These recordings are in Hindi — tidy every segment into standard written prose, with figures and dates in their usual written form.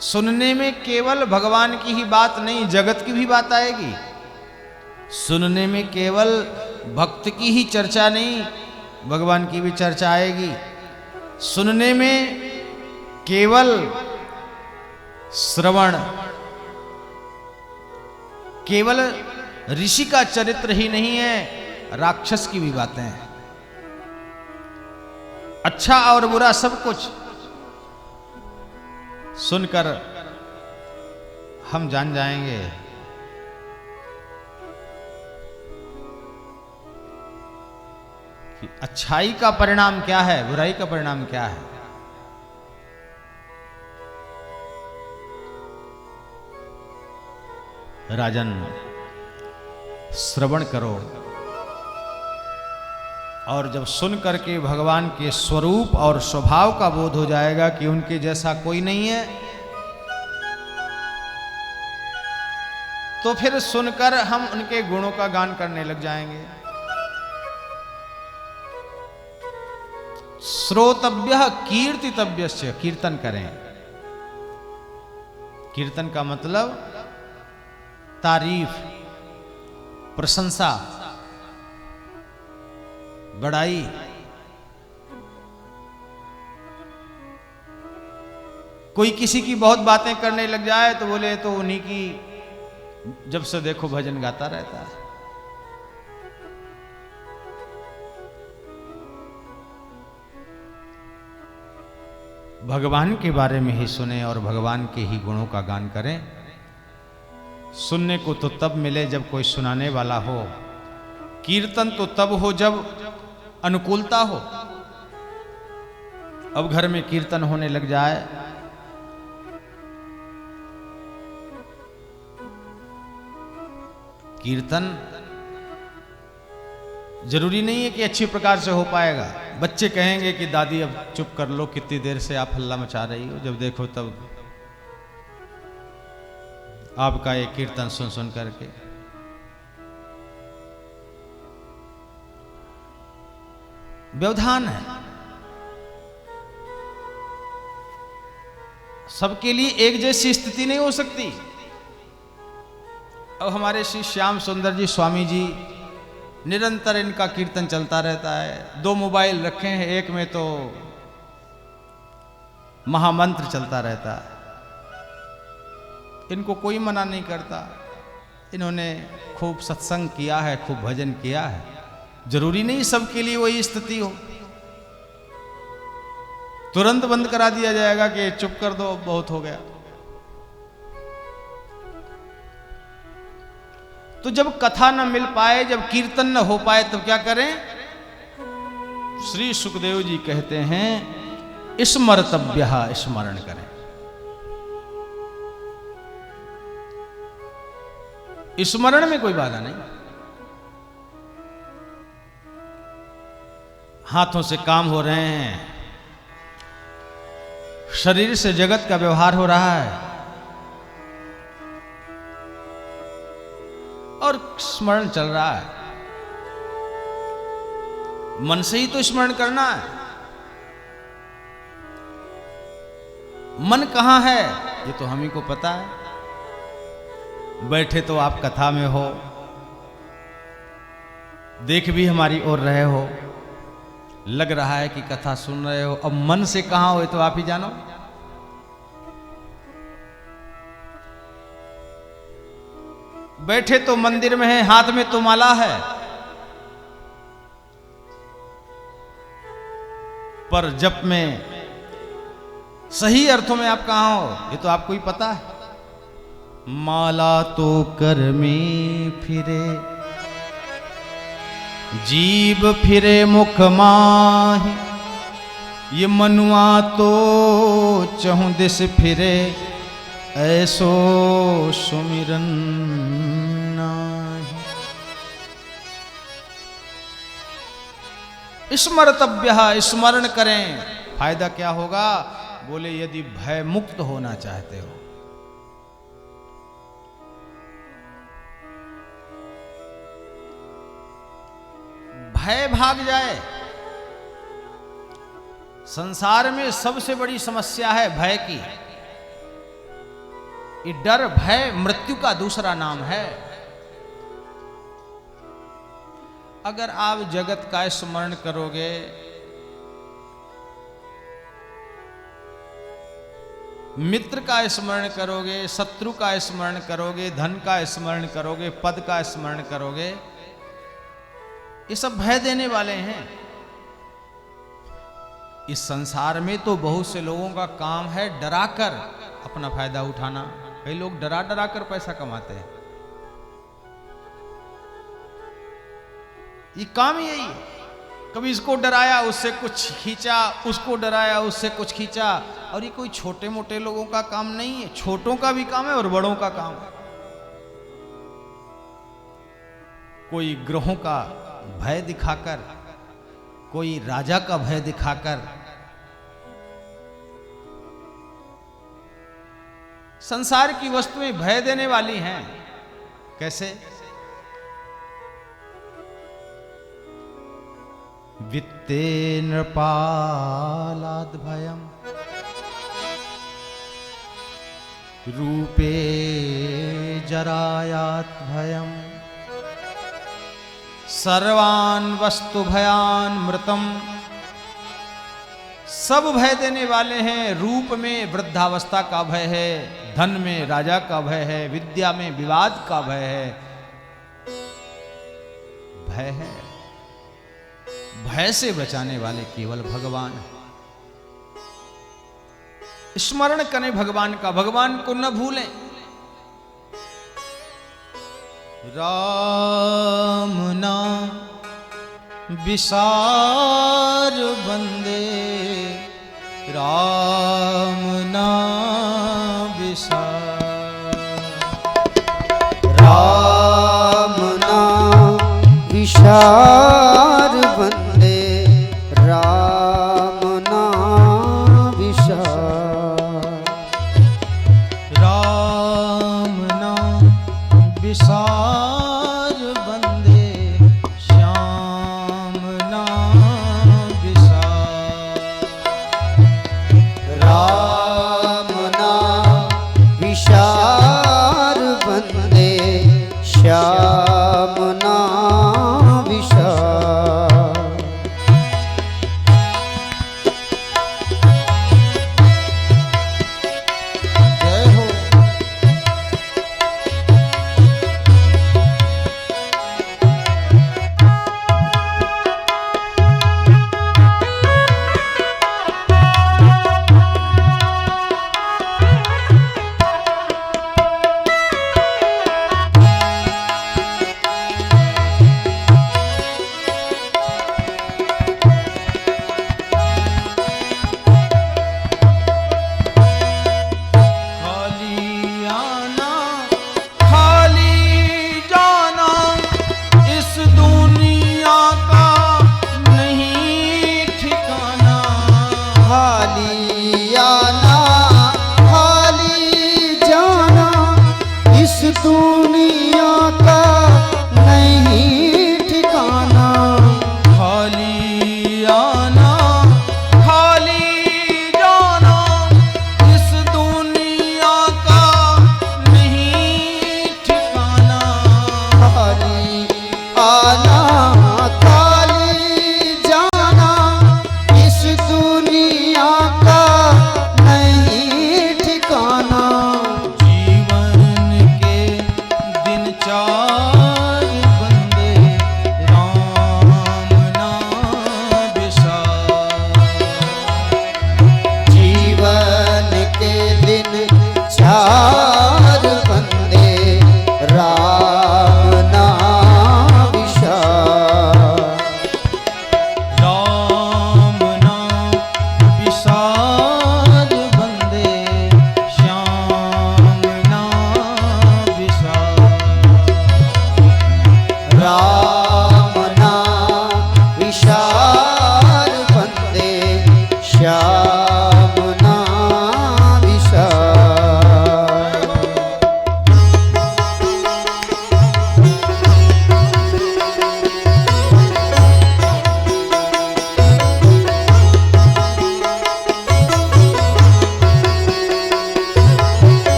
सुनने में केवल भगवान की ही बात नहीं, जगत की भी बात आएगी। सुनने में केवल भक्त की ही चर्चा नहीं, भगवान की भी चर्चा आएगी। सुनने में केवल श्रवण, केवल ऋषि का चरित्र ही नहीं है, राक्षस की भी बातें हैं। अच्छा और बुरा सब कुछ सुनकर हम जान जाएंगे कि अच्छाई का परिणाम क्या है, बुराई का परिणाम क्या है। राजन, श्रवण करो, और जब सुन करके भगवान के स्वरूप और स्वभाव का बोध हो जाएगा कि उनके जैसा कोई नहीं है, तो फिर सुनकर हम उनके गुणों का गान करने लग जाएंगे। श्रोतव्य कीर्तितव्य, कीर्तन करें। कीर्तन का मतलब तारीफ, प्रशंसा, बड़ाई। कोई किसी की बहुत बातें करने लग जाए तो बोले तो उन्हीं की जब से देखो भजन गाता रहता है। भगवान के बारे में ही सुने और भगवान के ही गुणों का गान करें। सुनने को तो तब मिले जब कोई सुनाने वाला हो, कीर्तन तो तब हो जब अनुकूलता हो। अब घर में कीर्तन होने लग जाए, कीर्तन जरूरी नहीं है कि अच्छी प्रकार से हो पाएगा। बच्चे कहेंगे कि दादी अब चुप कर लो, कितनी देर से आप हल्ला मचा रही हो, जब देखो तब आपका ये कीर्तन सुन सुन करके। व्यवधान है, सबके लिए एक जैसी स्थिति नहीं हो सकती। अब हमारे श्री श्याम सुंदर जी स्वामी जी, निरंतर इनका कीर्तन चलता रहता है। 2 मोबाइल रखे हैं, एक में तो महामंत्र चलता रहता है। इनको कोई मना नहीं करता, इन्होंने खूब सत्संग किया है, खूब भजन किया है। जरूरी नहीं सबके लिए वही स्थिति हो। तुरंत बंद करा दिया जाएगा कि चुप कर दो, अब बहुत हो गया। तो जब कथा न मिल पाए, जब कीर्तन न हो पाए, तब क्या करें? श्री सुखदेव जी कहते हैं स्मर्तव्य, स्मरण करें। स्मरण में कोई बाधा नहीं। हाथों से काम हो रहे हैं, शरीर से जगत का व्यवहार हो रहा है, और स्मरण चल रहा है। मन से ही तो स्मरण करना है। मन कहां है ये तो हम ही को पता है। बैठे तो आप कथा में हो, देख भी हमारी ओर रहे हो, लग रहा है कि कथा सुन रहे हो। अब मन से कहां हो तो आप ही जानो। बैठे तो मंदिर में है, हाथ में तो माला है, पर जप में सही अर्थों में आप कहां हो ये तो आपको ही पता है। माला तो कर में फिरे, जीव फिरे मुख माहि, ये मनुआ तो चहुं दिस फिरे, ऐसो सुमिरन नाहि। स्मर्तव्य, स्मरण करें। फायदा क्या होगा? बोले यदि भय मुक्त होना चाहते हो, भय भाग जाए। संसार में सबसे बड़ी समस्या है भय की। ये डर भय मृत्यु का दूसरा नाम है। अगर आप जगत का स्मरण करोगे, मित्र का स्मरण करोगे, शत्रु का स्मरण करोगे, धन का स्मरण करोगे, पद का स्मरण करोगे, ये सब भय देने वाले हैं। इस संसार में तो बहुत से लोगों का काम है डराकर अपना फायदा उठाना। कई लोग डरा डरा कर पैसा कमाते हैं, ये काम यही है। कभी इसको डराया उससे कुछ खींचा, उसको डराया उससे कुछ खींचा। और ये कोई छोटे मोटे लोगों का काम नहीं है, छोटों का भी काम है और बड़ों का काम है। कोई ग्रहों का भय दिखाकर, कोई राजा का भय दिखाकर संसार की वस्तुएं भय देने वाली हैं। कैसे? वित्ते नृपालाद भयम, रूपे जरायात भयम, सर्वान वस्तु भयान मृतम। सब भय देने वाले हैं। रूप में वृद्धावस्था का भय है, धन में राजा का भय है, विद्या में विवाद का भय है। भय है। भय से बचाने वाले केवल भगवान हैं। स्मरण करें भगवान का, भगवान को न भूलें। राम नाम विसार बंदे, राम नाम विसार, राम नाम विसार बंदे, राम नाम विसार, राम नाम विसार बंदे, श्याम नाम विसार, राम नाम विसार बंदे, श्याम नाम विसार।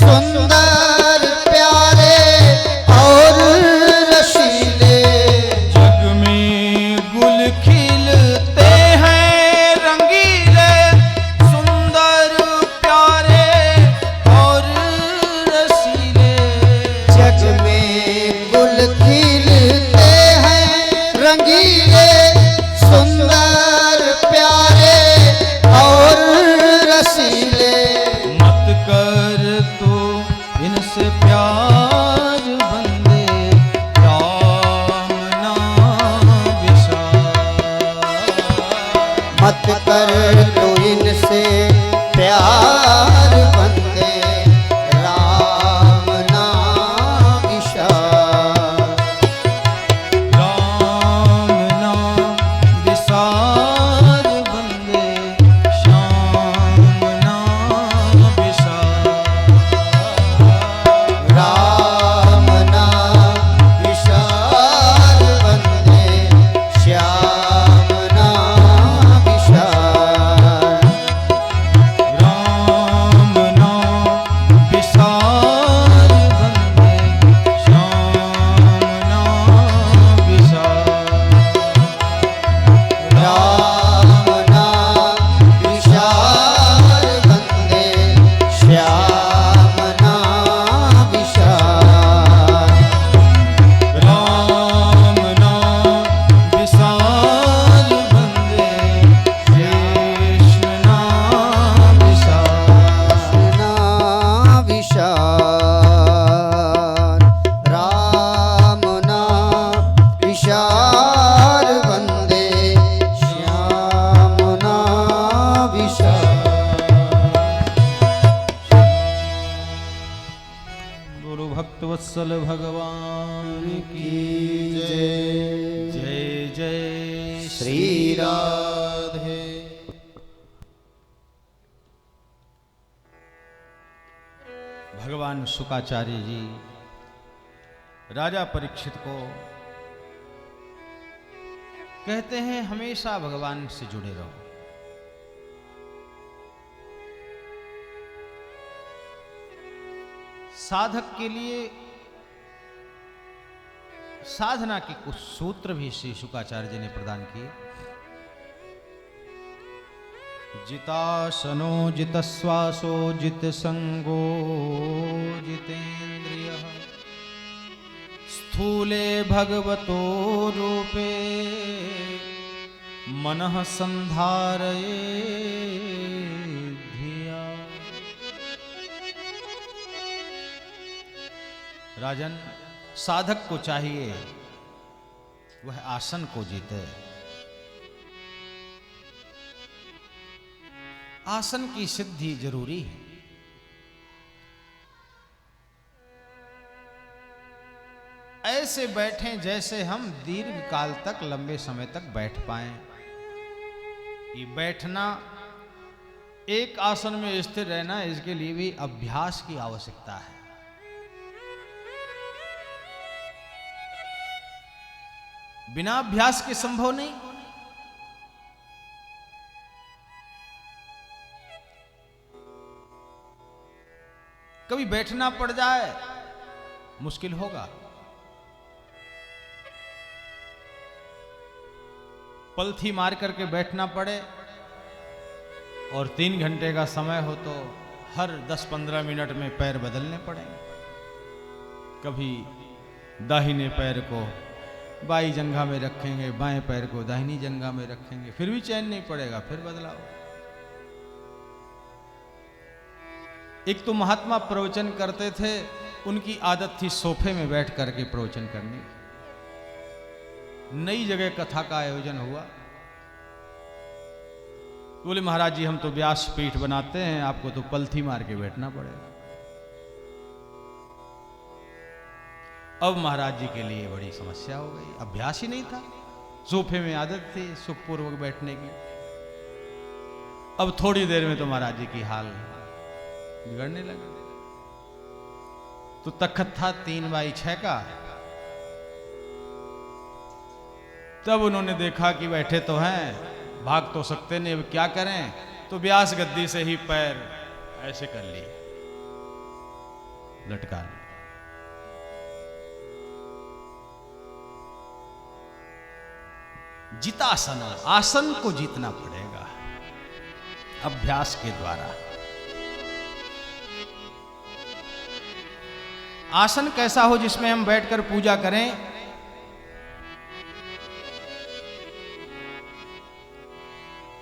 सुंदर प्यारे और रसीले। जग में गुल खिलते हैं रंगीले, सुंदर प्यारे और रसीले। जग में गुल खिलते हैं रंगीले, सुंदर प्यारे और रसीले। मत कर तो इनसे प्यार बंदे, राम नाम विशाल। मत कर तो इनसे प्यार बंदे, राम नाम विशाल। राम नाम विसार बंदे, श्याम नाम विसार। राम नाम विशाल बंदे, श्याम नाम विशाल। राम नाम विसार बंदे, श्याम नाम विसार। राम नाम विशाल बंदे, श्याम नाम विशाल। राम नाम विसार बंदे, कृष्ण नाम विसार। नाम विशाल। राम नाम विशाल बंदे, श्याम नाम विशाल। गुरु भक्त वत्सल भगवान की जय। जय जय श्री राधे। भगवान शुकाचार्य जी राजा परीक्षित को कहते हैं हमेशा भगवान से जुड़े रहो। साधक के लिए साधना के कुछ सूत्र भी श्री शुकाचार्य जी ने प्रदान किए। जितासनो जितश्वासो जित संगो जितेन्द्रियः, स्थूले भगवतो रूपे मनः संधारये धिया। राजन, साधक को चाहिए वह आसन को जीते। आसन की सिद्धि जरूरी है। ऐसे बैठें जैसे हम दीर्घ काल तक, लंबे समय तक बैठ पाएं। ये बैठना, एक आसन में स्थिर रहना, इसके लिए भी अभ्यास की आवश्यकता है। बिना अभ्यास के संभव नहीं। कभी बैठना पड़ जाए, मुश्किल होगा। पलथी मार करके बैठना पड़े और 3 घंटे का समय हो तो हर 10-15 मिनट में पैर बदलने पड़ेंगे। कभी दाहिने पैर को बाई जंघा में रखेंगे, बाएं पैर को दाहिनी जंघा में रखेंगे, फिर भी चैन नहीं पड़ेगा, फिर बदलाव। एक तो महात्मा प्रवचन करते थे, उनकी आदत थी सोफे में बैठ करके प्रवचन करने की। नई जगह कथा का आयोजन हुआ, बोले महाराज जी हम तो व्यास पीठ बनाते हैं, आपको तो पलथी मार के बैठना पड़ेगा। अब महाराज जी के लिए बड़ी समस्या हो गई, अभ्यास ही नहीं था। सोफे में आदत थी सुखपूर्वक बैठने की। अब थोड़ी देर में तो महाराज जी की हाल बिगड़ने लगे। तो तख्त था 3x6 का। तब उन्होंने देखा कि बैठे तो हैं, भाग तो सकते नहीं, अब क्या करें। तो व्यास गद्दी से ही पैर ऐसे कर लिए। लटका ली। जितासन, आसन को जीतना पड़ेगा अभ्यास के द्वारा। आसन कैसा हो जिसमें हम बैठकर पूजा करें?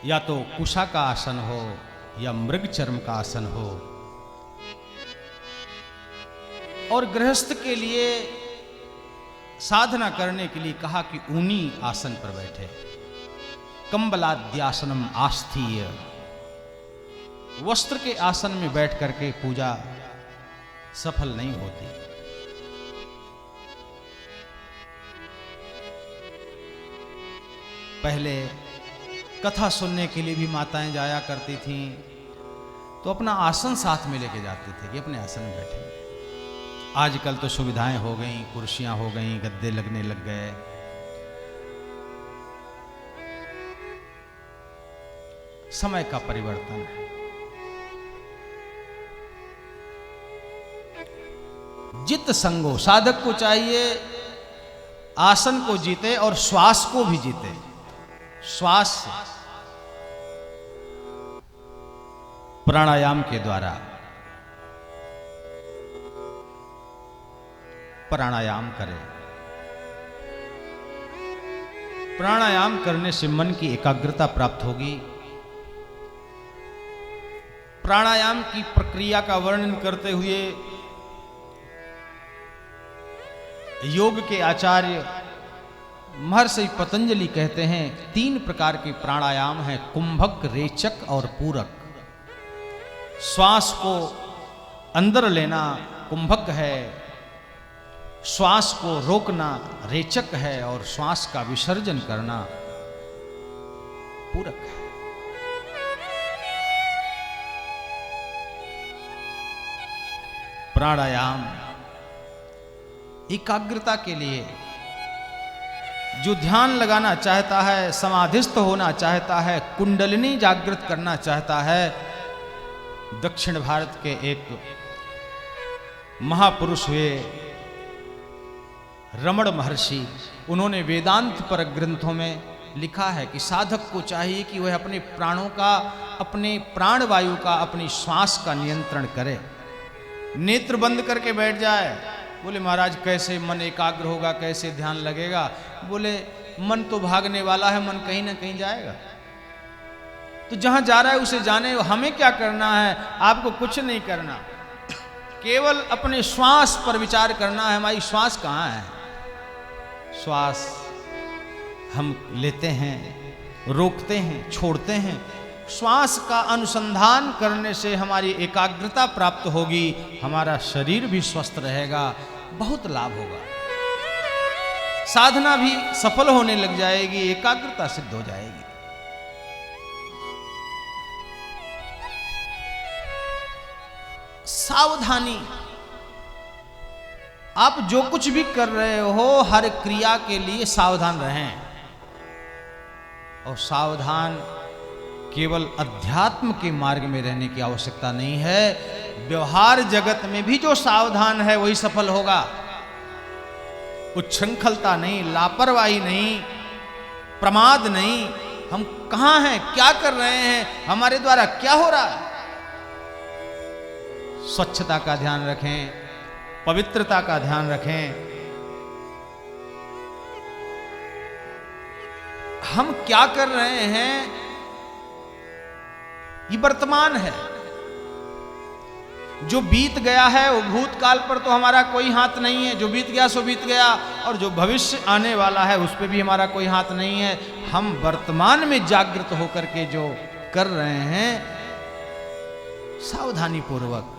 या तो कुशा का आसन हो या मृग चर्म का आसन हो। और गृहस्थ के लिए साधना करने के लिए कहा कि ऊनी आसन पर बैठे। कंबलाद्यासनम आस्थीय, वस्त्र के आसन में बैठ करके पूजा सफल नहीं होती। पहले कथा सुनने के लिए भी माताएं जाया करती थीं, तो अपना आसन साथ में लेके जाती थी कि अपने आसन में बैठे। आजकल तो सुविधाएं हो गई, कुर्सियां हो गई, गद्दे लगने लग गए। समय का परिवर्तन है। जित संगो, साधक को चाहिए आसन को जीते और श्वास को भी जीते। श्वास से, प्राणायाम के द्वारा प्राणायाम करें। प्राणायाम करने से मन की एकाग्रता प्राप्त होगी। प्राणायाम की प्रक्रिया का वर्णन करते हुए योग के आचार्य महर्षि पतंजलि कहते हैं 3 प्रकार के प्राणायाम हैं, कुंभक, रेचक और पूरक। श्वास को अंदर लेना कुंभक है, श्वास को रोकना रेचक है और श्वास का विसर्जन करना पूरक है। प्राणायाम एकाग्रता के लिए, जो ध्यान लगाना चाहता है, समाधिस्थ होना चाहता है, कुंडलिनी जागृत करना चाहता है। दक्षिण भारत के एक महापुरुष हुए रमण महर्षि, उन्होंने वेदांत पर ग्रंथों में लिखा है कि साधक को चाहिए कि वह अपने प्राणों का, अपने प्राणवायु का, अपनी श्वास का नियंत्रण करे। नेत्र बंद करके बैठ जाए। बोले महाराज कैसे मन एकाग्र होगा, कैसे ध्यान लगेगा? बोले मन तो भागने वाला है, मन कहीं ना कहीं जाएगा। तो जहां जा रहा है उसे जाने, हमें क्या करना है? आपको कुछ नहीं करना, केवल अपने श्वास पर विचार करना है। हमारी श्वास कहाँ है? श्वास हम लेते हैं, रोकते हैं, छोड़ते हैं। श्वास का अनुसंधान करने से हमारी एकाग्रता प्राप्त होगी, हमारा शरीर भी स्वस्थ रहेगा, बहुत लाभ होगा। साधना भी सफल होने लग जाएगी, एकाग्रता सिद्ध हो जाएगी। सावधानी, आप जो कुछ भी कर रहे हो हर क्रिया के लिए सावधान रहें। और सावधान केवल अध्यात्म के मार्ग में रहने की आवश्यकता नहीं है, व्यवहार जगत में भी जो सावधान है वही सफल होगा। उच्छृंखलता नहीं, लापरवाही नहीं, प्रमाद नहीं। हम कहां हैं, क्या कर रहे हैं, हमारे द्वारा क्या हो रहा है? स्वच्छता का ध्यान रखें, पवित्रता का ध्यान रखें। हम क्या कर रहे हैं ये वर्तमान है। जो बीत गया है वो भूतकाल पर तो हमारा कोई हाथ नहीं है। जो बीत गया सो बीत गया, और जो भविष्य आने वाला है उस पर भी हमारा कोई हाथ नहीं है। हम वर्तमान में जागृत होकर के जो कर रहे हैं सावधानी पूर्वक,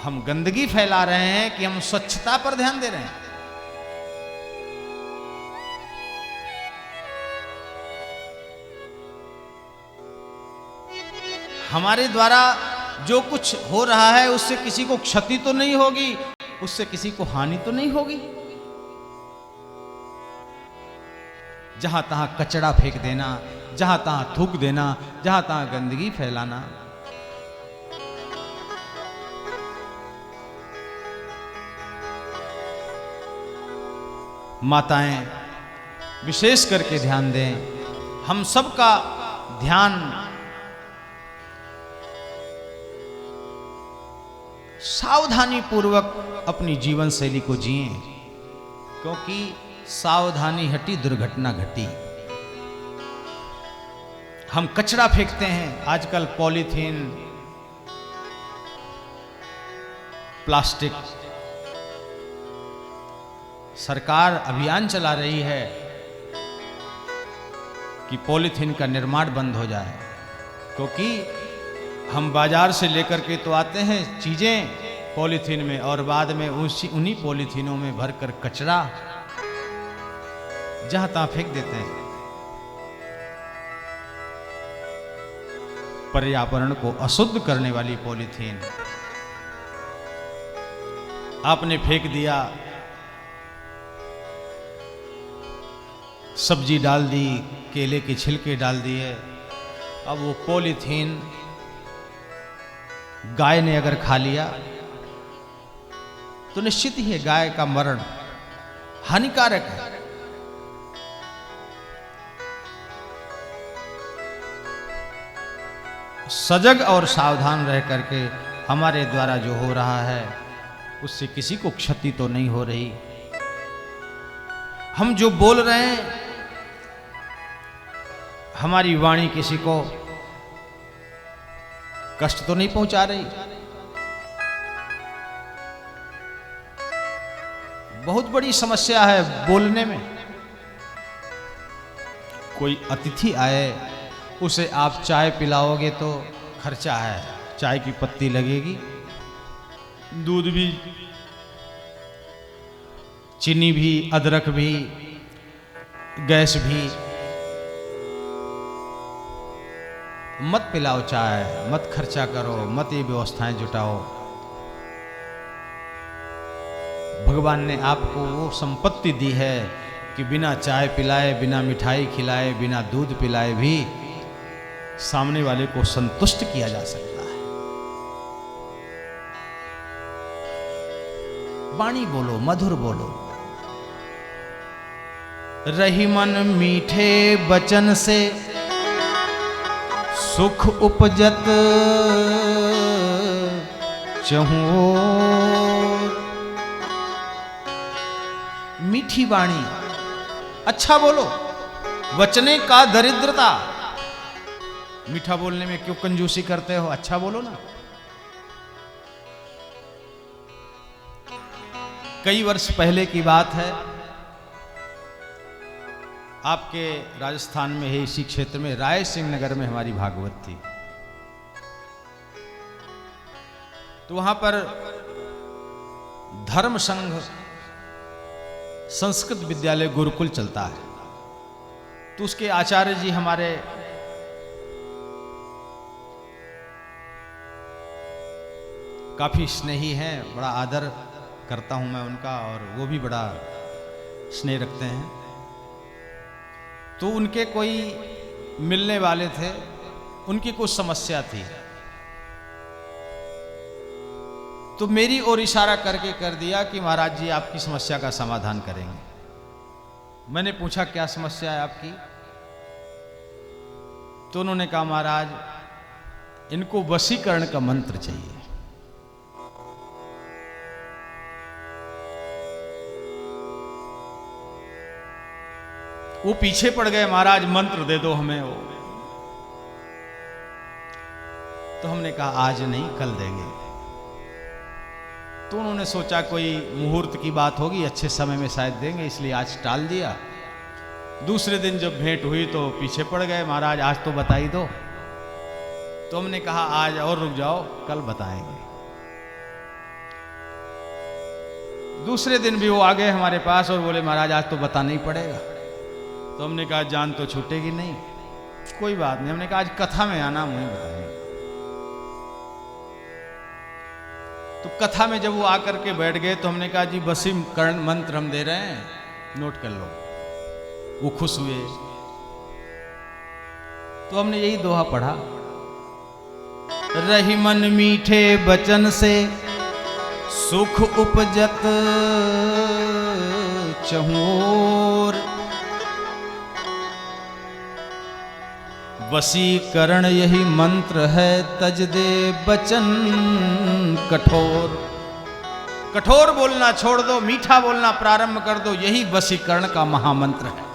हम गंदगी फैला रहे हैं कि हम स्वच्छता पर ध्यान दे रहे हैं। हमारे द्वारा जो कुछ हो रहा है उससे किसी को क्षति तो नहीं होगी, उससे किसी को हानि तो नहीं होगी। जहां तहां कचरा फेंक देना, जहां तहां थूक देना, जहां तहां गंदगी फैलाना, माताएं विशेष करके ध्यान दें, हम सबका ध्यान सावधानी पूर्वक अपनी जीवन शैली को जिएं, क्योंकि सावधानी हटी दुर्घटना घटी। हम कचरा फेंकते हैं आजकल, पॉलीथीन, प्लास्टिक। सरकार अभियान चला रही है कि पॉलीथीन का निर्माण बंद हो जाए, क्योंकि हम बाजार से लेकर के तो आते हैं चीजें पॉलीथीन में, और बाद में उन्हीं पॉलीथीनों में भरकर कचरा जहां तहां फेंक देते हैं। पर्यावरण को अशुद्ध करने वाली पॉलीथीन आपने फेंक दिया, सब्जी डाल दी, केले के छिलके डाल दिए, अब वो पॉलीथीन गाय ने अगर खा लिया तो निश्चित ही है गाय का मरण हानिकारक है। सजग और सावधान रह करके हमारे द्वारा जो हो रहा है उससे किसी को क्षति तो नहीं हो रही। हम जो बोल रहे हैं, हमारी वाणी किसी को कष्ट तो नहीं पहुंचा रही। बहुत बड़ी समस्या है बोलने में। कोई अतिथि आए, उसे आप चाय पिलाओगे तो खर्चा है, चाय की पत्ती लगेगी, दूध भी, चीनी भी, अदरक भी, गैस भी। मत पिलाओ चाय, मत खर्चा करो, मत ये व्यवस्थाएं जुटाओ। भगवान ने आपको वो संपत्ति दी है कि बिना चाय पिलाए, बिना मिठाई खिलाए, बिना दूध पिलाए भी सामने वाले को संतुष्ट किया जा सकता है। वाणी बोलो, मधुर बोलो। रही मन मीठे बचन से सुख उपजत चहु ओर। मीठी वाणी, अच्छा बोलो। वचने का दरिद्रता। मीठा बोलने में क्यों कंजूसी करते हो, अच्छा बोलो ना। कई वर्ष पहले की बात है, आपके राजस्थान में है, इसी क्षेत्र में राय सिंह नगर में हमारी भागवत थी। तो वहां पर धर्म संघ संस्कृत विद्यालय गुरुकुल चलता है। तो उसके आचार्य जी हमारे काफी स्नेही हैं, बड़ा आदर करता हूं मैं उनका, और वो भी बड़ा स्नेह रखते हैं। तो उनके कोई मिलने वाले थे, उनकी कुछ समस्या थी, तो मेरी ओर इशारा करके कर दिया कि महाराज जी आपकी समस्या का समाधान करेंगे। मैंने पूछा क्या समस्या है आपकी? तो उन्होंने कहा महाराज इनको वशीकरण का मंत्र चाहिए। वो पीछे पड़ गए, महाराज मंत्र दे दो हमें वो। तो हमने कहा आज नहीं कल देंगे। तो उन्होंने सोचा कोई मुहूर्त की बात होगी, अच्छे समय में शायद देंगे, इसलिए आज टाल दिया। दूसरे दिन जब भेंट हुई तो पीछे पड़ गए, महाराज आज तो बता ही दो। तो हमने कहा आज और रुक जाओ, कल बताएंगे। दूसरे दिन भी वो आ गए हमारे पास और बोले महाराज आज तो बताना ही पड़ेगा। तो हमने कहा जान तो छूटेगी नहीं, कोई बात नहीं। हमने कहा आज कथा में आना, मुझे बताएंगे। तो कथा में जब वो आकर के बैठ गए तो हमने कहा जी वशीकरण मंत्र हम दे रहे हैं, नोट कर लो। वो खुश हुए। तो हमने यही दोहा पढ़ा, रही मन मीठे बचन से सुख उपजत चहूर। वशीकरण यही मंत्र है, तज दे बचन कठोर। कठोर बोलना छोड़ दो, मीठा बोलना प्रारंभ कर दो, यही वशीकरण का महामंत्र है।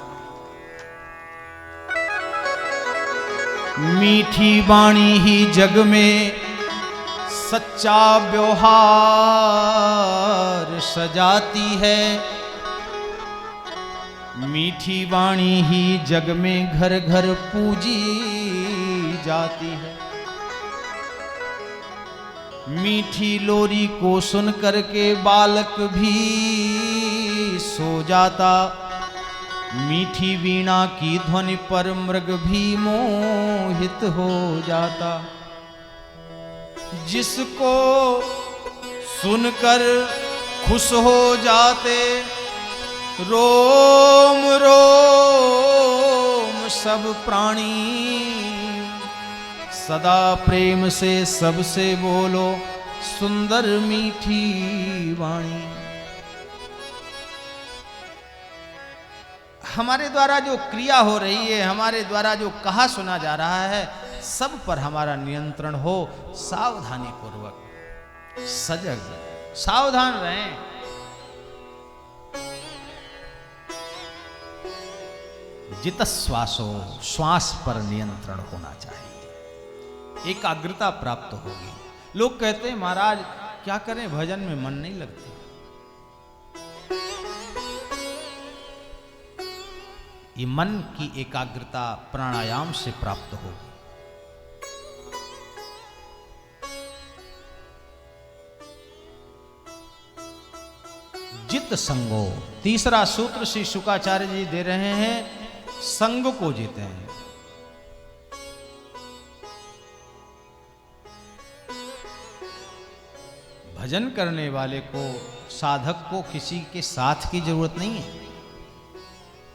मीठी वाणी ही जग में सच्चा व्यवहार सजाती है। मीठी वाणी ही जग में घर घर पूजी जाती है। मीठी लोरी को सुन करके बालक भी सो जाता। मीठी वीणा की ध्वनि पर मृग भी मोहित हो जाता। जिसको सुनकर खुश हो जाते, रोम रोम सब प्राणी। सदा प्रेम से सबसे बोलो, सुंदर मीठी वाणी। हमारे द्वारा जो क्रिया हो रही है, हमारे द्वारा जो कहा सुना जा रहा है, सब पर हमारा नियंत्रण हो। सावधानी पूर्वक सजग सावधान रहें। जित श्वासो, श्वास पर नियंत्रण होना चाहिए। एकाग्रता प्राप्त होगी। लोग कहते हैं महाराज क्या करें, भजन में मन नहीं लगता। ये मन की एकाग्रता प्राणायाम से प्राप्त होगी। जित संगो, तीसरा सूत्र श्री शुकाचार्य जी दे रहे हैं, संग को जीते हैं। भजन करने वाले को, साधक को किसी के साथ की जरूरत नहीं है।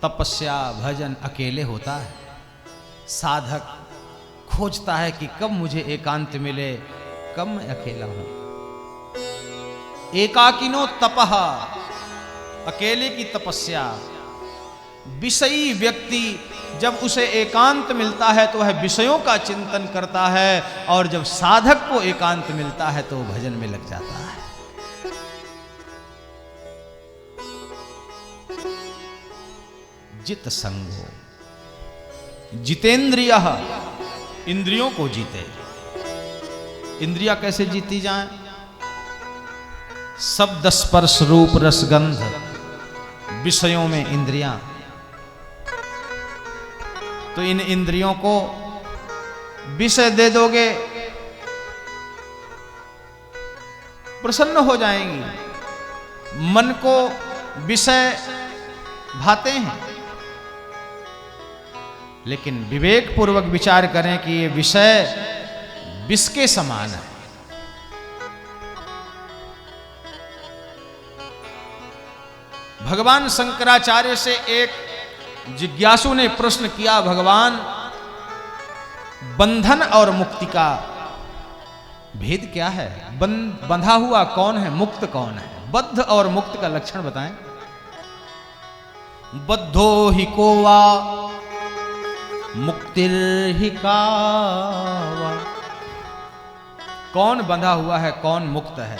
तपस्या भजन अकेले होता है। साधक खोजता है कि कब मुझे एकांत मिले, कब मैं अकेला हूं। एकाकिनो तपः, अकेले की तपस्या। विषयी व्यक्ति जब उसे एकांत मिलता है तो वह विषयों का चिंतन करता है, और जब साधक को एकांत मिलता है तो वो भजन में लग जाता है। जित संगो, जितेंद्रियः, इंद्रियों को जीते। इंद्रियां कैसे जीती जाएं? शब्द स्पर्श रूप रसगंध, विषयों में इंद्रियां। तो इन इंद्रियों को विषय दे दोगे, प्रसन्न हो जाएंगी। मन को विषय भाते हैं, लेकिन विवेक पूर्वक विचार करें कि ये विषय विष के समान है। भगवान शंकराचार्य से एक जिज्ञासु ने प्रश्न किया, भगवान बंधन और मुक्ति का भेद क्या है? बंधा हुआ कौन है, मुक्त कौन है? बद्ध और मुक्त का लक्षण बताएं। बद्धो हि को वा मुक्तिर ही कावा। कौन बंधा हुआ है, कौन मुक्त है?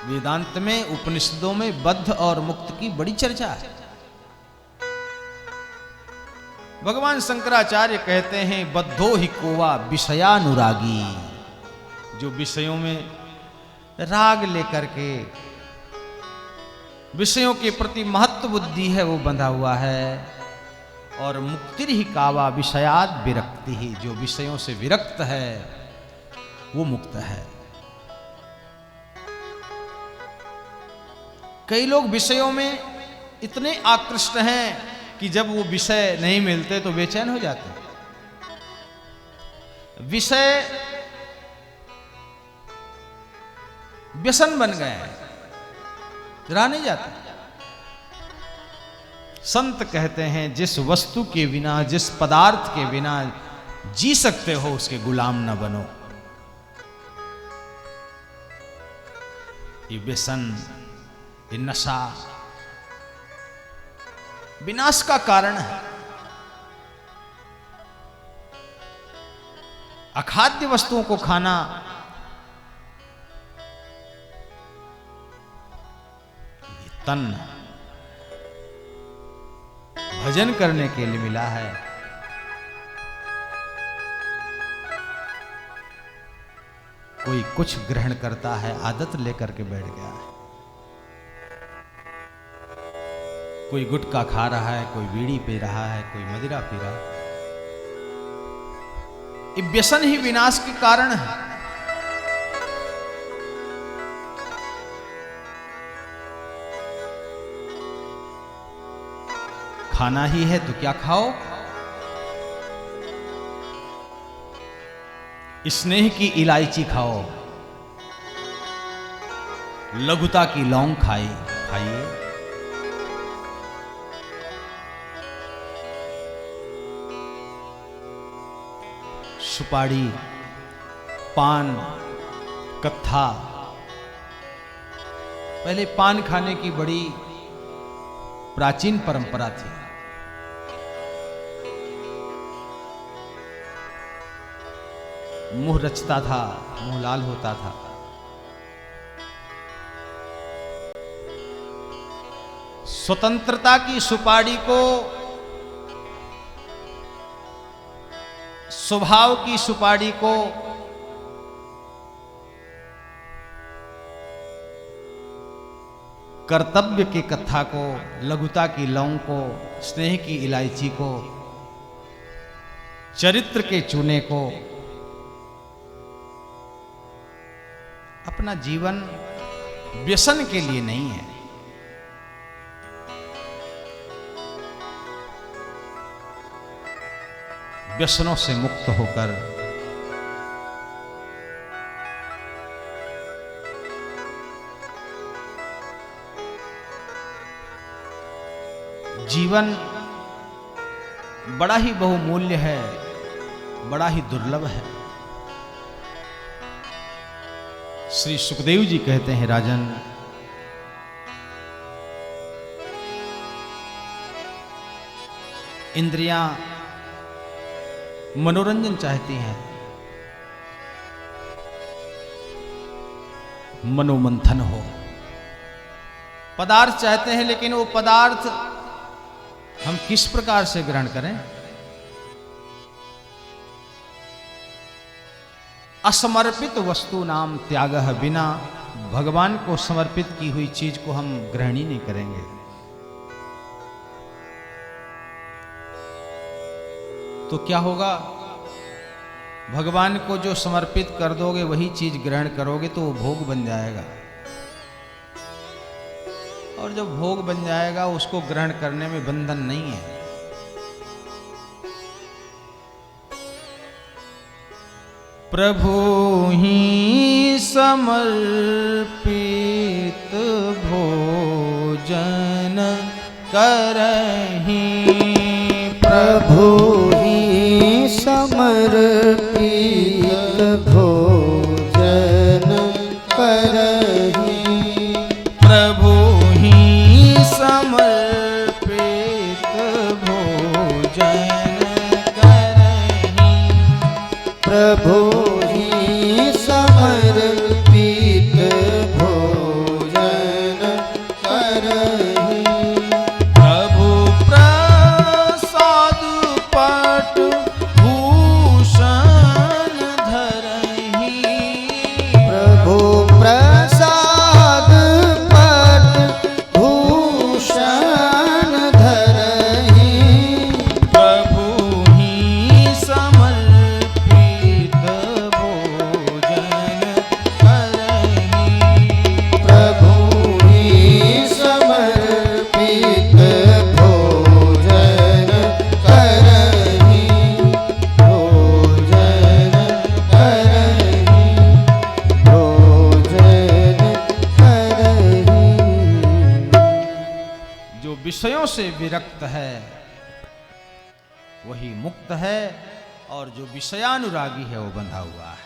वेदांत में, उपनिषदों में बद्ध और मुक्त की बड़ी चर्चा है। भगवान शंकराचार्य कहते हैं, बद्धो ही कोवा विषयानुरागी। जो विषयों में राग लेकर के, विषयों के प्रति महत्व बुद्धि है, वो बंधा हुआ है। और मुक्तिर ही कावा विषयाद विरक्ति ही, जो विषयों से विरक्त है वो मुक्त है। कई लोग विषयों में इतने आकृष्ट हैं कि जब वो विषय नहीं मिलते तो बेचैन हो जाते हैं। विषय व्यसन बन गए हैं, रहा नहीं जाता। संत कहते हैं, जिस वस्तु के बिना, जिस पदार्थ के बिना जी सकते हो, उसके गुलाम न बनो। ये व्यसन ये नशा विनाश का कारण है। अखाद्य वस्तुओं को खाना ये तन भजन करने के लिए मिला है। कोई कुछ ग्रहण करता है, आदत लेकर के बैठ गया है। कोई गुटखा खा रहा है, कोई बीड़ी पी रहा है, कोई मदिरा पी रहा है। ये व्यसन ही विनाश के कारण है। खाना ही है तो क्या खाओ? स्नेह की इलायची खाओ, लघुता की लौंग खाइए। सुपारी, पान, कत्था। पहले पान खाने की बड़ी प्राचीन परंपरा थी। मुंह रचता था, मुंह लाल होता था। स्वतंत्रता की सुपारी को स्वभाव की सुपारी को कर्तव्य की कथा को, लघुता की लौंग को, स्नेह की इलायची को, चरित्र के चूने को, अपना जीवन व्यसन के लिए नहीं है। व्यसनों से मुक्त होकर जीवन बड़ा ही बहुमूल्य है, बड़ा ही दुर्लभ है। श्री सुखदेव जी कहते हैं, राजन, इंद्रियां मनोरंजन चाहती हैं, मनोमंथन हो। पदार्थ चाहते हैं, लेकिन वो पदार्थ हम किस प्रकार से ग्रहण करें? असमर्पित वस्तु नाम त्यागः, बिना भगवान को समर्पित की हुई चीज को हम ग्रहण ही नहीं करेंगे। तो क्या होगा? भगवान को जो समर्पित कर दोगे वही चीज ग्रहण करोगे तो वो भोग बन जाएगा, और जब भोग बन जाएगा उसको ग्रहण करने में बंधन नहीं है। प्रभु ही समर्पित भोजन करहि, प्रभु ही समर्पित भोजन करहि, प्रभु ही समर्पित भोजन करहि, प्रभु ही समर्पित भोजन करहि, प्रभु प्रसाद पट भूषण धरहि, प्रभु प्रसाद पट भूषण धरहि, प्रभु ही समर्पित भोजन करहि, प्रभु ही समर्पित भोजन करहि, भोजन करहि, भोजन करहि। जो विषयों से विरक्त है वही मुक्त है, और जो विषयानुरागी है वो बंधा हुआ है।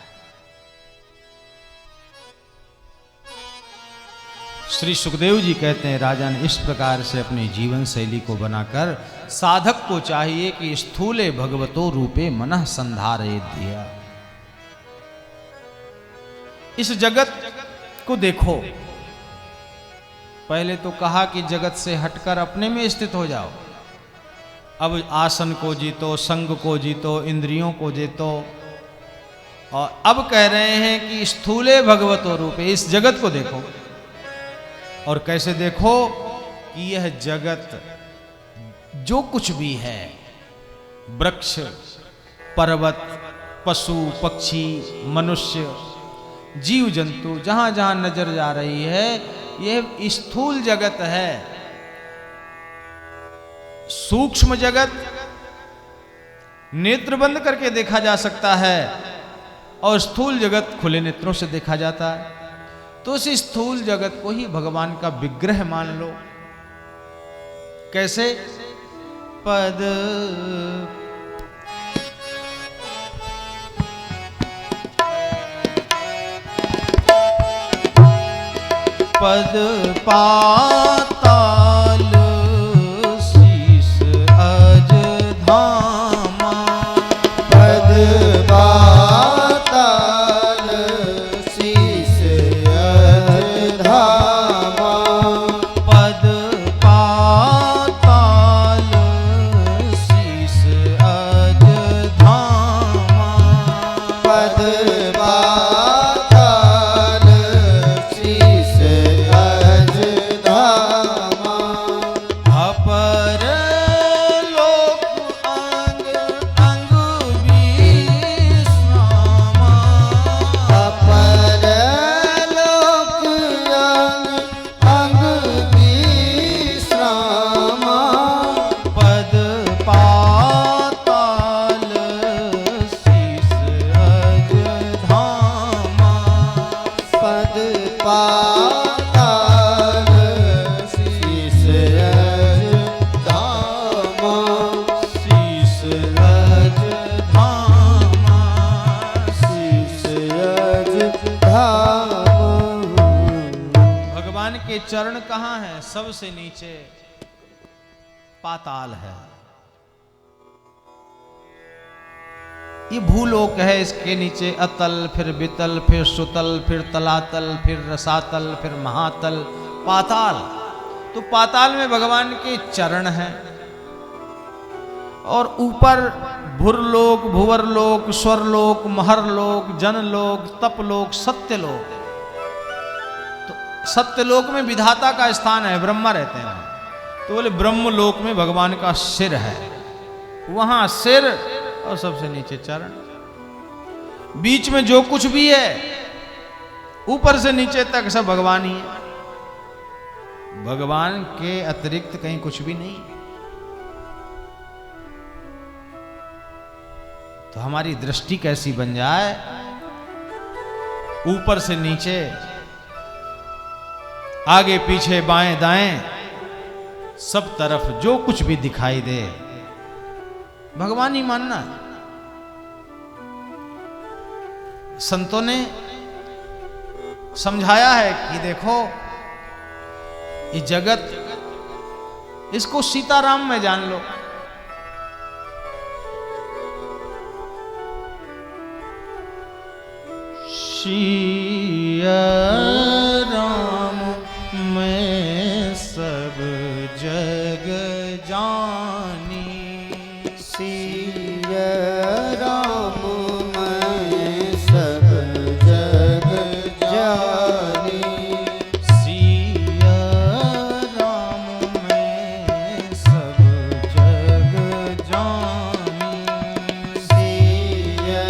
श्री सुखदेव जी कहते हैं राजा ने इस प्रकार से अपनी जीवन शैली को बनाकर साधक को चाहिए कि स्थूले भगवतो रूपे मनः संधारे दिया। इस जगत को देखो। पहले तो कहा कि जगत से हटकर अपने में स्थित हो जाओ। अब आसन को जीतो, संग को जीतो, इंद्रियों को जीतो, और अब कह रहे हैं कि स्थूले भगवतो रूपे, इस जगत को देखो। और कैसे देखो कि यह जगत जो कुछ भी है, वृक्ष, पर्वत, पशु, पक्षी, मनुष्य, जीव जंतु, जहां जहां नजर जा रही है, यह स्थूल जगत है। सूक्ष्म जगत नेत्र बंद करके देखा जा सकता है और स्थूल जगत खुले नेत्रों से देखा जाता है। तो उस स्थूल जगत को ही भगवान का विग्रह मान लो। कैसे? पद पद पाताल शीस अज धामा। पद पाताल शीस अज धामा। पद पाताल शीस अज धामा। पद पाताल शीस अज धामा। अपर लोक अंग अंग विश्रामा। अपर लोक अंग विश्रामा। पद पाताल शीस अज धामा। पद पाताल शीस अज धामा। शीस अज धामा। शीस अज धामा। भगवान के चरण कहाँ हैं? सबसे नीचे पाताल है। ये भूलोक है, इसके नीचे अतल, फिर वितल, फिर सुतल, फिर तलातल, फिर रसातल, फिर महातल, पाताल। तो पाताल में भगवान के चरण हैं। और ऊपर भुरलोक, भुवरलोक, स्वरलोक, महरलोक, जनलोक, तपलोक, सत्यलोक। तो सत्यलोक में विधाता का स्थान है, ब्रह्मा रहते हैं। तो बोले ब्रह्मलोक में भगवान का सिर है, वहां सिर और सबसे नीचे चरण। बीच में जो कुछ भी है, ऊपर से नीचे तक सब भगवान ही है। भगवान के अतिरिक्त कहीं कुछ भी नहीं। तो हमारी दृष्टि कैसी बन जाए, ऊपर से नीचे, आगे पीछे, बाएं दाएं, सब तरफ जो कुछ भी दिखाई दे, भगवान ही मानना। संतों ने समझाया है कि देखो, ये जगत, इसको सीताराम में जान लो। सिया राम मैं सब जग जानी। सिया राम मैं सब जग जानी। सिया राम मैं सब जग जानी। सिया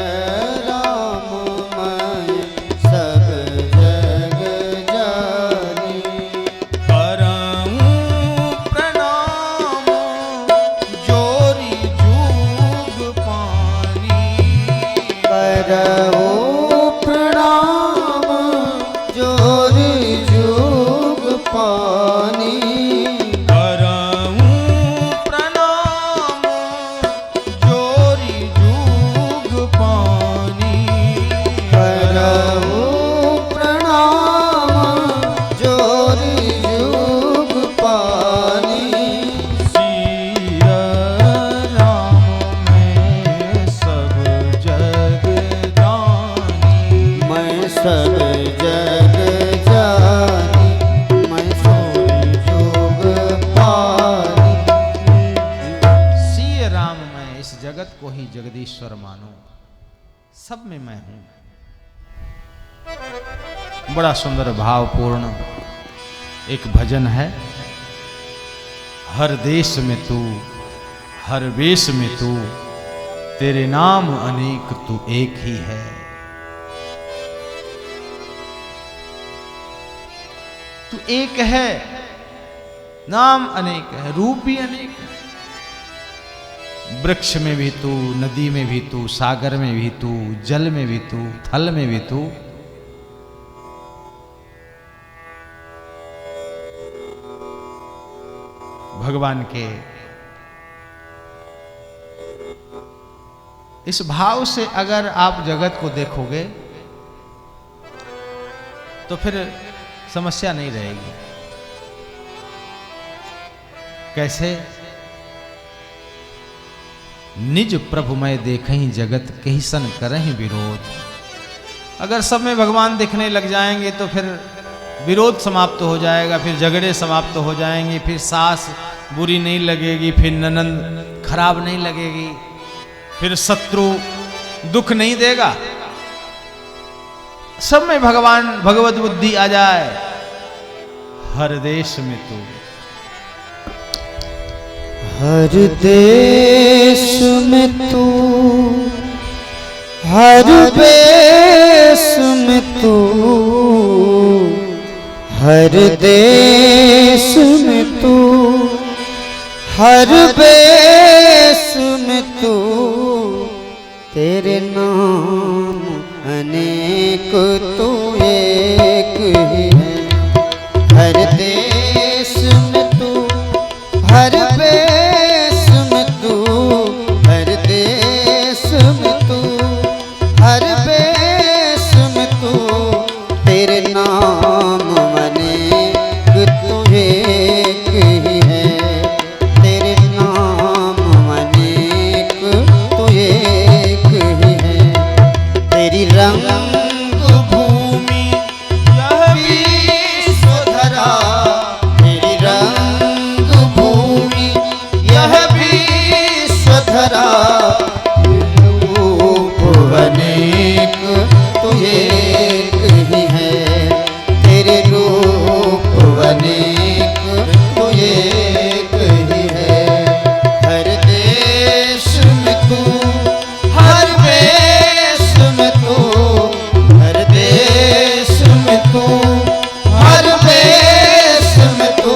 राम मैं सब जग जानी। करऊं प्रणाम जोरी जूग पानी। करहु प्रणाम जोरी जुग पानी। करऊं प्रणाम जोरी जूग पानी। करहु प्रणाम जोरी सब जग जानी, मैं सोई जोग पानी। सिय राम मैं इस जगत को ही जगदीश्वर मानूं, सब में मैं हूं। बड़ा सुंदर भावपूर्ण एक भजन है। हर देश में तू, हर वेश में तू, तेरे नाम अनेक तू एक ही है। तू एक है, नाम अनेक है, रूप भी अनेक है। वृक्ष में भी तू, नदी में भी तू, सागर में भी तू, जल में भी तू, थल में भी तू। भगवान के इस भाव से अगर आप जगत को देखोगे तो फिर समस्या नहीं रहेगी। कैसे? निज प्रभु मैं देखहीं जगत कहीं सन करहीं विरोध। अगर सब में भगवान दिखने लग जाएंगे तो फिर विरोध समाप्त हो जाएगा, फिर झगड़े समाप्त हो जाएंगे, फिर सास बुरी नहीं लगेगी, फिर ननंद खराब नहीं लगेगी, फिर शत्रु दुख नहीं देगा। सब में भगवान भगवत बुद्धि आ जाए। हर देश में तू, हर देश में तू, हर देश में तू, हर देश में तू, हर देश में तू, तेरे नाम अनेक तू एक ही है। हर देश में तू, हर देश में तू, हर देश में तू, हर देश में तू, तेरे नाम अनेक तू एक ही है। तेरे नाम अनेक तू एक ही है। तेरी रंग भूमि यह विश्वधरा, तेरी रंग भूमि यह विश्वधरा, रूप अनेक तू एक ही है। तेरे रूप अनेक तू एक ही है। हर देश में तू, हर देश में तू, हर देश में तू, हर देश में तू,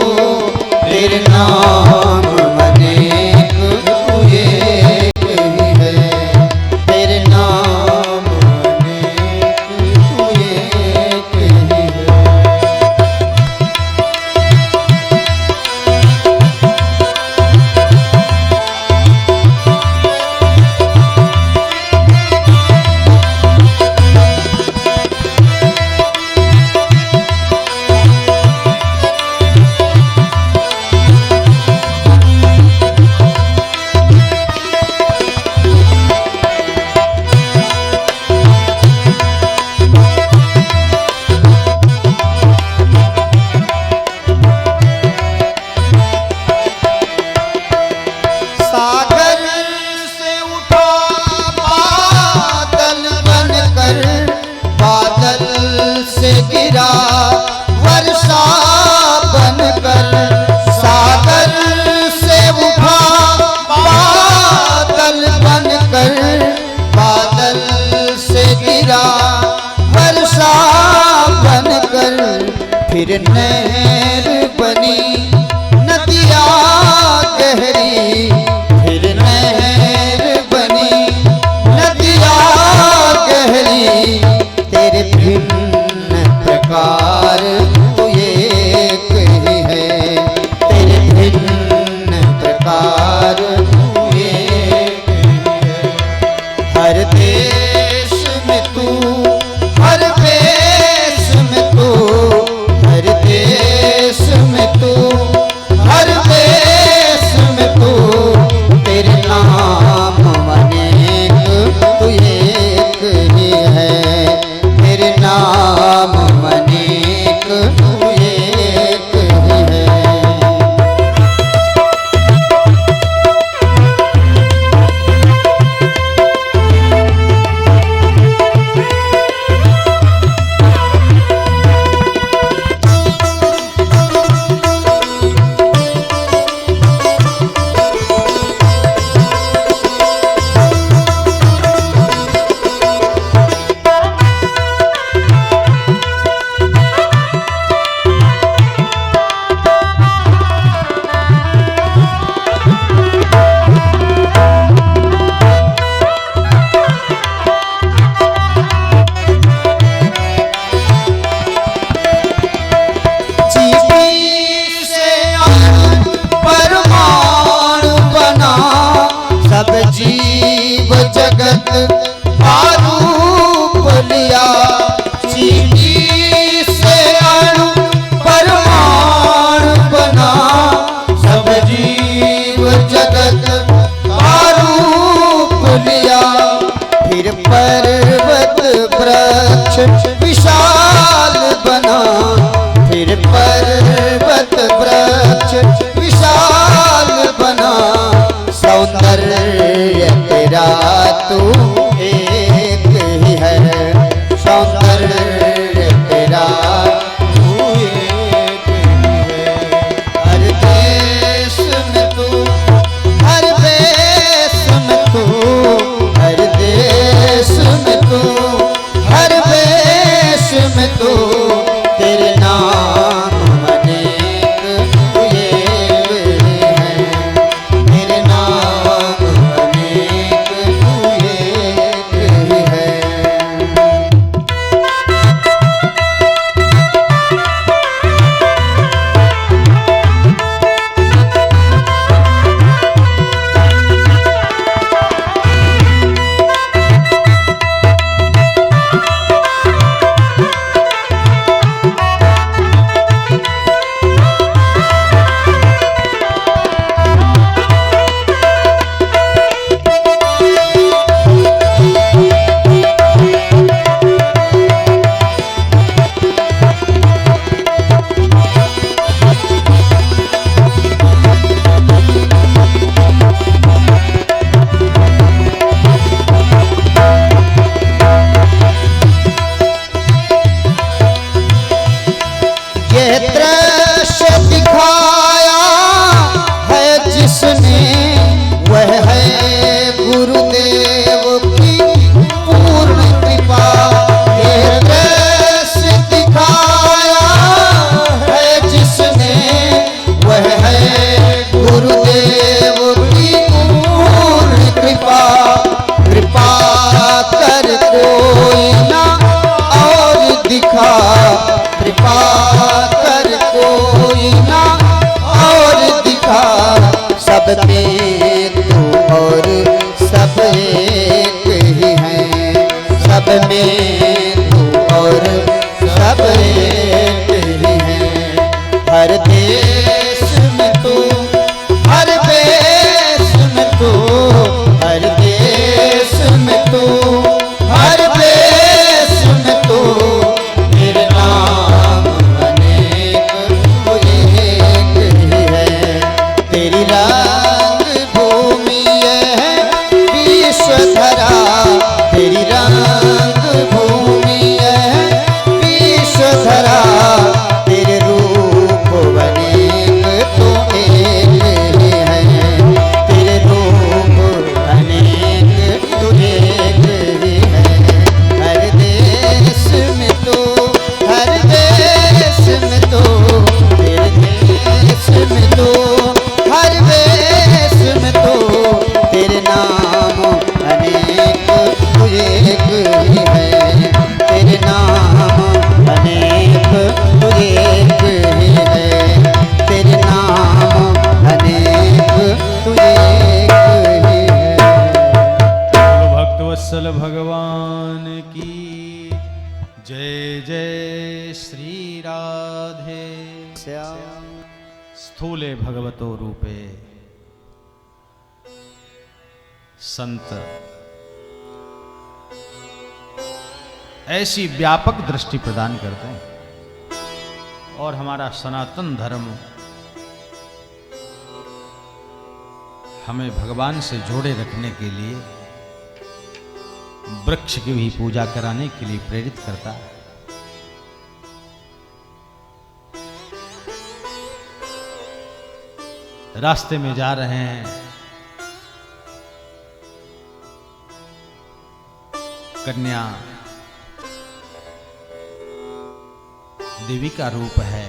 तेरे नाम अनेक तू एक ही है। तेरे नाम अनेक तू एक ही है। सागर से उठा बादल बनकर, बादल से गिरा वर्षा बनकर। सागर से उठा बादल बनकर, बादल से गिरा वर्षा बनकर। फिर नहर बनी नदिया गहरी, फिर नहर बनी नदिया गहरी। तेरे भिन्न प्रकार तू एक ही है। तेरे भिन्न प्रकार तू एक ही है। हर देश में तू, हर देश में तू, हर देश वृक्ष विशाल बना, फिर पर्वत वृक्ष विशाल बना। सौंदर्य तेरा तू एक ही है, सौंदर्य तेरा तू एक ही है। हर देश में तू, हर देश में तू, हर देश में तू, हर देश में तू, तेरे नाम अनेक तू एक है, तेरे नाम अनेक तू एक ही है। ये दृश्य दिखाया है जिसने, वह है गुरुदेव की पूर्ण कृपा। ये दृश्य दिखाया है जिसने, वह है गुरुदेव की पूर्ण कृपा। कृपा कर कोई ना और दिखा, कृपा कर कोई ना और दिखा। सब में तू और सब एक ही है, सब में तू और सब एक ही है। हर देश में तू, हर देश में तू, हर देश में तू, हर देश में तू, तेरे नाम अनेक तू एक ही है। तेरी रंग भूमि है विश्वधरा, तेरी रंग भूमि है विश्वधरा। तेरे रूप अनेक तू एक ही है, तेरे रूप अनेक तू एक ही है। हर देश में तू, हर देश में तू, तेरे देश में तू, हर देश में तू, तेरे नाम अनेक तू एक ही है, तेरे नाम अनेक तू एक ही है, तेरे नाम अनेक तू एक ही है। भक्त वत्सल भगवान की जय जय श्री राधे। स्थूले भगवतो रूपे संत ऐसी व्यापक दृष्टि प्रदान करते हैं और हमारा सनातन धर्म हमें भगवान से जोड़े रखने के लिए वृक्ष की भी पूजा कराने के लिए प्रेरित करता है। रास्ते में जा रहे हैं, कन्या देवी का रूप है,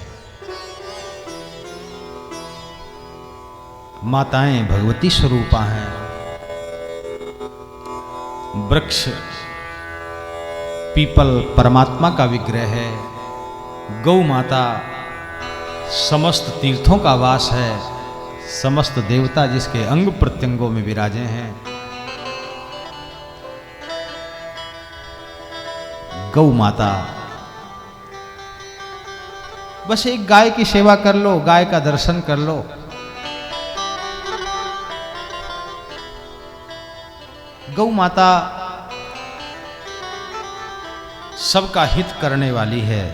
माताएं भगवती स्वरूपा हैं। वृक्ष पीपल परमात्मा का विग्रह है, गौ माता समस्त तीर्थों का वास है, समस्त देवता जिसके अंग प्रत्यंगों में विराजे हैं। गौ माता, बस एक गाय की सेवा कर लो, गाय का दर्शन कर लो, गौ माता सबका हित करने वाली है।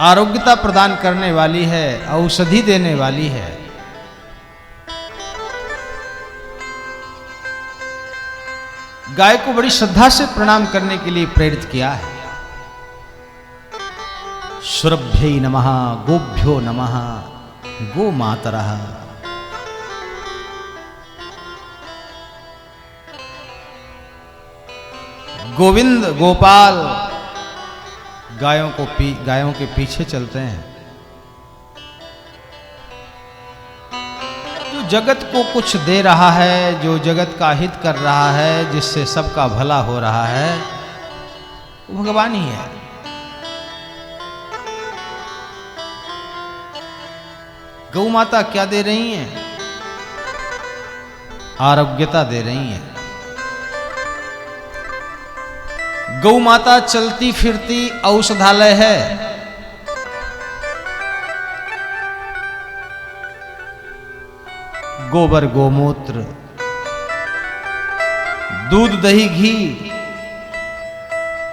आरोग्यता प्रदान करने वाली है, औषधि देने वाली है। गाय को बड़ी श्रद्धा से प्रणाम करने के लिए प्रेरित किया है। शुरभ्यै नमः, गोभ्यो नमः, गो मातरः। गोविंद गोपाल गायों के पीछे चलते हैं। जो जगत को कुछ दे रहा है, जो जगत का हित कर रहा है, जिससे सबका भला हो रहा है, वो भगवान ही है। गौ माता क्या दे रही हैं? आरोग्यता दे रही हैं। गौ माता चलती फिरती औषधालय है। गोबर गोमूत्र, दूध दही घी,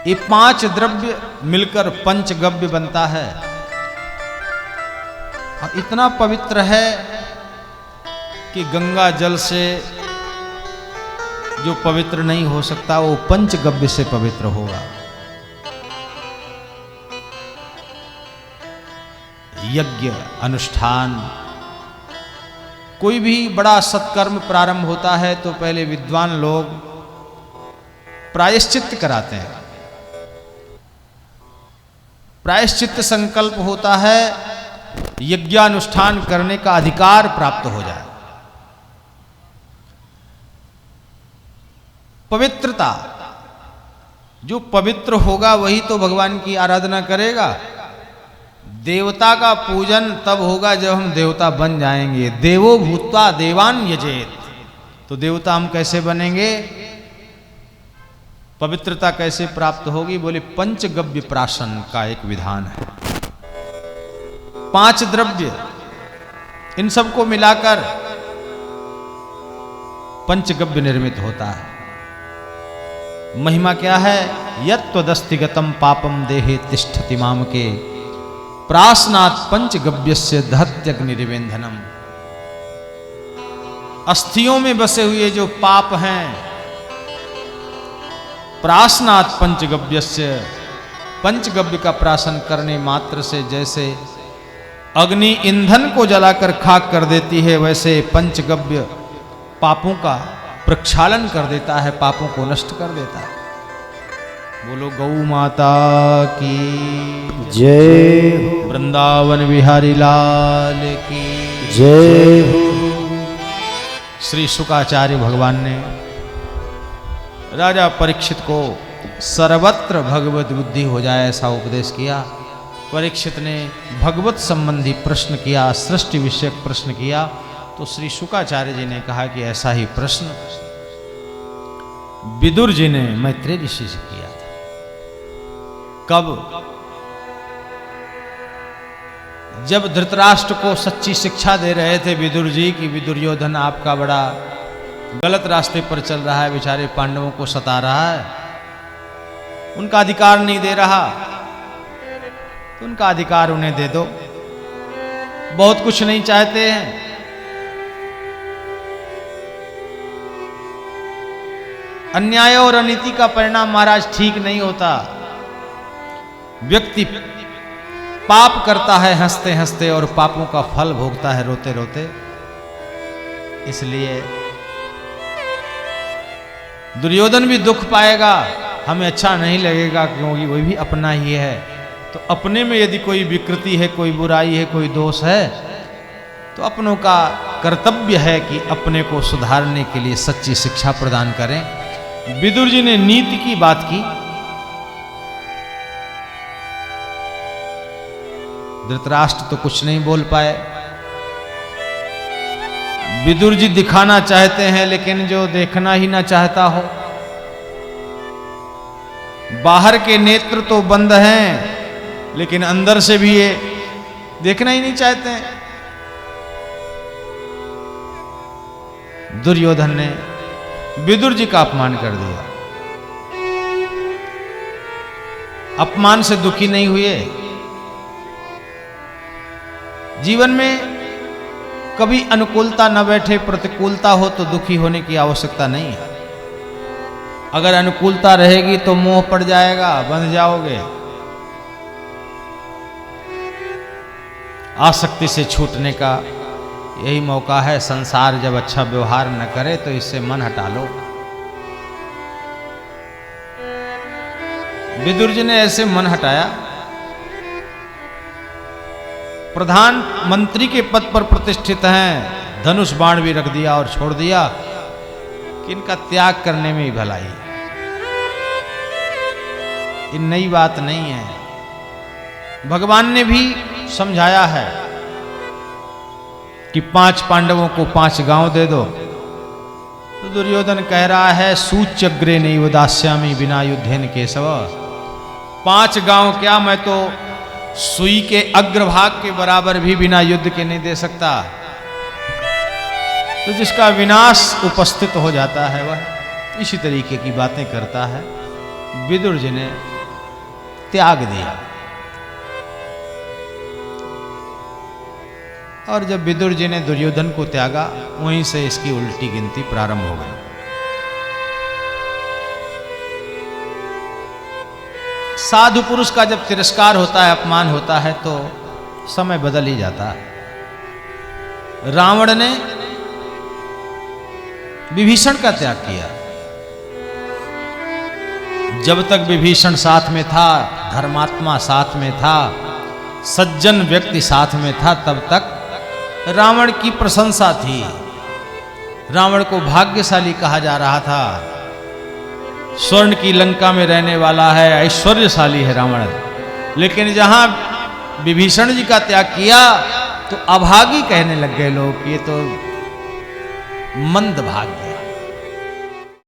ये 5 द्रव्य मिलकर पंचगव्य बनता है। और इतना पवित्र है कि गंगा जल से जो पवित्र नहीं हो सकता, वो पंचगव्य से पवित्र होगा। यज्ञ अनुष्ठान, कोई भी बड़ा सत्कर्म प्रारंभ होता है तो पहले विद्वान लोग प्रायश्चित्त कराते हैं। प्रायश्चित्त संकल्प होता है यज्ञानुष्ठान करने का अधिकार प्राप्त हो जाए। पवित्रता, जो पवित्र होगा वही तो भगवान की आराधना करेगा। देवता का पूजन तब होगा जब हम देवता बन जाएंगे। देवो भूत्वा देवान यजेत, तो देवता हम कैसे बनेंगे? पवित्रता कैसे प्राप्त होगी? बोले पंचगव्य प्राशन का एक विधान है। 5 द्रव्य, इन सबको मिलाकर पंचगव्य निर्मित होता है। महिमा क्या है? यत्त्वदस्तिगतम पापम देहे तिष्ठति माम के, प्रासनात् पंचगव्यस्य दहत्यग्निरिवेन्धनम। अस्थियों में बसे हुए जो पाप हैं, प्रासनात् पंचगव्यस्य, पंचगव्य का प्राशन करने मात्र से जैसे अग्नि ईंधन को जलाकर खाक कर देती है, वैसे पंचगव्य पापों का प्रक्षालन कर देता है, पापों को नष्ट कर देता है। बोलो गौ माता की जय हो, वृंदावन बिहारी लाल की जय हो। श्री शुकाचार्य भगवान ने राजा परीक्षित को सर्वत्र भगवत बुद्धि हो जाए ऐसा उपदेश किया। परीक्षित ने भगवत संबंधी प्रश्न किया, सृष्टि विषयक प्रश्न किया, तो श्री शुकाचार्य जी ने कहा कि ऐसा ही प्रश्न विदुर जी ने मैत्रेय ऋषि से किया था। कब? जब धृतराष्ट्र को सच्ची शिक्षा दे रहे थे विदुर जी कि दुर्योधन आपका बड़ा गलत रास्ते पर चल रहा है, बेचारे पांडवों को सता रहा है, उनका अधिकार नहीं दे रहा, तो उनका अधिकार उन्हें दे दो। बहुत कुछ नहीं चाहते हैं, अन्याय और अनीति का परिणाम महाराज ठीक नहीं होता। व्यक्ति पाप करता है हंसते हंसते और पापों का फल भोगता है रोते रोते। इसलिए दुर्योधन भी दुख पाएगा, हमें अच्छा नहीं लगेगा, क्योंकि वही भी अपना ही है। तो अपने में यदि कोई विकृति है, कोई बुराई है, कोई दोष है, तो अपनों का कर्तव्य है कि अपने को सुधारने के लिए सच्ची शिक्षा प्रदान करें। विदुर जी ने नीति की बात की। धृतराष्ट्र तो कुछ नहीं बोल पाए। विदुर जी दिखाना चाहते हैं, लेकिन जो देखना ही ना चाहता हो। बाहर के नेत्र तो बंद हैं, लेकिन अंदर से भी ये देखना ही नहीं चाहते हैं। दुर्योधन ने विदुर जी का अपमान कर दिया। अपमान से दुखी नहीं हुए। जीवन में कभी अनुकूलता न बैठे, प्रतिकूलता हो तो दुखी होने की आवश्यकता नहीं है। अगर अनुकूलता रहेगी तो मोह पड़ जाएगा, बंध जाओगे। आसक्ति से छूटने का यही मौका है। संसार जब अच्छा व्यवहार न करे तो इससे मन हटा लो। विदुर जी ने ऐसे मन हटाया। प्रधानमंत्री के पद पर प्रतिष्ठित हैं, धनुष बाण भी रख दिया और छोड़ दिया कि इनका त्याग करने में ही भलाई। ये नई बात नहीं है। भगवान ने भी समझाया है कि 5 पांडवों को 5 गांव दे दो। तो दुर्योधन कह रहा है सूच्यग्रे नैव दास्यामि विना युद्धेन केशव। 5 गांव क्या, मैं तो सुई के अग्रभाग के बराबर भी बिना युद्ध के नहीं दे सकता। तो जिसका विनाश उपस्थित हो जाता है वह इसी तरीके की बातें करता है। विदुर जी ने त्याग दिया। और जब विदुर जी ने दुर्योधन को त्यागा, वहीं से इसकी उल्टी गिनती प्रारंभ हो गई। साधु पुरुष का जब तिरस्कार होता है, अपमान होता है, तो समय बदल ही जाता है। रावण ने विभीषण का त्याग किया। जब तक विभीषण साथ में था, धर्मात्मा साथ में था, सज्जन व्यक्ति साथ में था, तब तक रावण की प्रशंसा थी। रावण को भाग्यशाली कहा जा रहा था। स्वर्ण की लंका में रहने वाला है, ऐश्वर्यशाली है रावण। लेकिन जहां विभीषण जी का त्याग किया तो अभागी कहने लग गए लोग, ये तो मंद भाग्य।